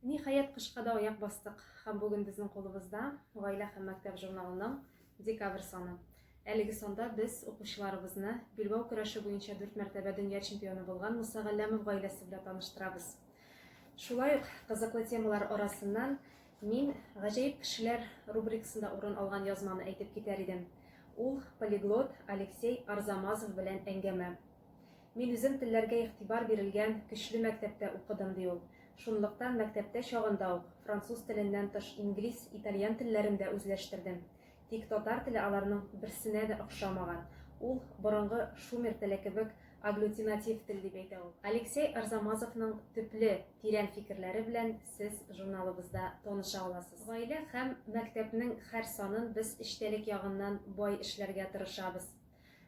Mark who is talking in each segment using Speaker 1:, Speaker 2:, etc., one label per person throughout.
Speaker 1: Ниһаять кышка да аяк бастык һәм бүген безнең кулыбызда Гаилә һәм мәктәп журналының декабрь саны. Әлеге санда без укучыларыбызны Билбау көрәше буенча 4 мәртәбә дөнья чемпионы булган Муса Галләмов гаиләсе белән таныштырабыз. Шулай ук кызыклы темалар арасыннан мин гаҗәеп кешеләр рубрикасында урын алган язманы әйтеп китәр идем. Ул полиглот Алексей Арзамазов белән әңгәмә. Мин үзем телләргә игътибар бирелгән көчле мәктәптә укыдым ди ул. Шунлыктан мәктәптә чагында ук француз теленнән тыш инглиз, итальян телләрендә үзләштердем. Тик татар теле аларның берсенә дә охшамаган. Ул борынгы шумер теле кебек агглютинатив тел дип әйтә ул. Алексей Арзамазовның төпле, тирән фикерләре белән сез журналыбызда таныша аласыз. Гаилә һәм мәктәпнең һәр санын без эчтәлек ягыннан бай эшләргә тырышабыз.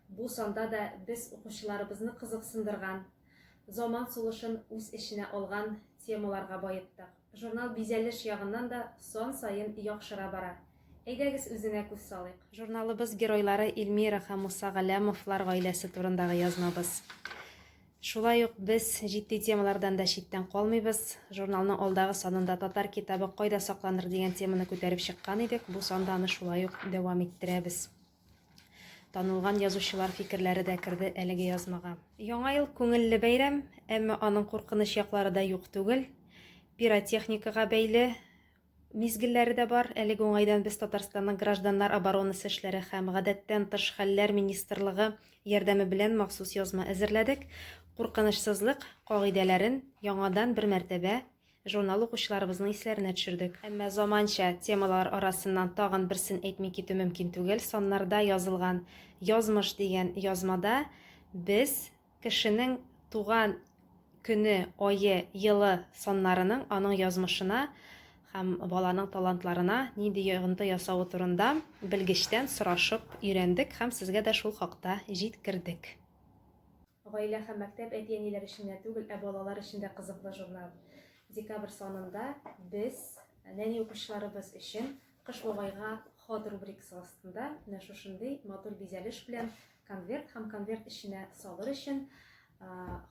Speaker 1: Бу санда да без укучыларыбызны кызыксындырган, заман сулышын үз эченә алган темаларга баеттык. Журнал бизәлеш ягыннан да сан сайын яхшыра бара. Әйдәгез үзенә күз салыйк. Журналыбыз геройлары Илмира һәм Муса Галләмовлар гаиләсе турындагы язмабыз. Шулай ук без җитди темалардан да читтән калмыйбыз. Журналның алдагы санында татар китабы кайда сакланыр дигән теманы күтәреп чыккан идек. Бу санда аны шулай ук дәвам иттерәбез. Танылган язучылар фикерләре дә керде әлеге язмага. Яңа ел күңелле бәйрәм, әмма аның куркыныч яклары да юк түгел. Пиротехникага бәйле мизгелләре дә бар. Әлеге уңайдан без Татарстанның гражданнар оборонасы эшләре һәм гадәттән тыш хәлләр министрлыгы ярдәме белән махсус язма әзерләдек. Куркынычсызлык кагыйдәләрен яңадан бер мәртәбә журнал укучыларыбызның исләренә төшердек. Әмма заманча темалар арасыннан тагын берсен әйтми китү мөмкин түгел. Саннарда язылган язмыш дигән язмада без кешенең туган көне, ае, елы саннарының аның язмышына һәм баланың талантларына нинди йогынты ясавы турында белгечтән сорашып өйрәндек һәм сезгә дә шул хакта җиткердек. Гаилә һәм мәктәп әти-әниләр өчен дә түгел, ә балалар өчен дә кызыклы журнал. Декабрь санында без нәни укучыларыбыз өчен кыш бабайга хат рубрикасы астында менә шушындый матур бизәлеш белән конверт һәм конверт эченә салыр өчен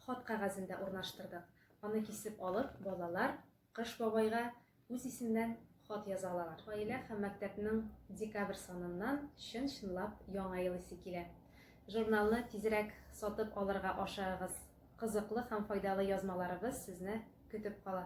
Speaker 1: хат кәгазендә урнаштырдык. Аны кисеп алып, балалар кыш бабайга үз исемнән хат яза алалар. Гаилә һәм мәктәпнең декабрь саныннан чын-чынлап яңа ел исе килә. Журналны тизрәк сатып алырга ашыгыгыз. Кызыклы һәм файдалы язмаларыбыз сезне көтеп кала.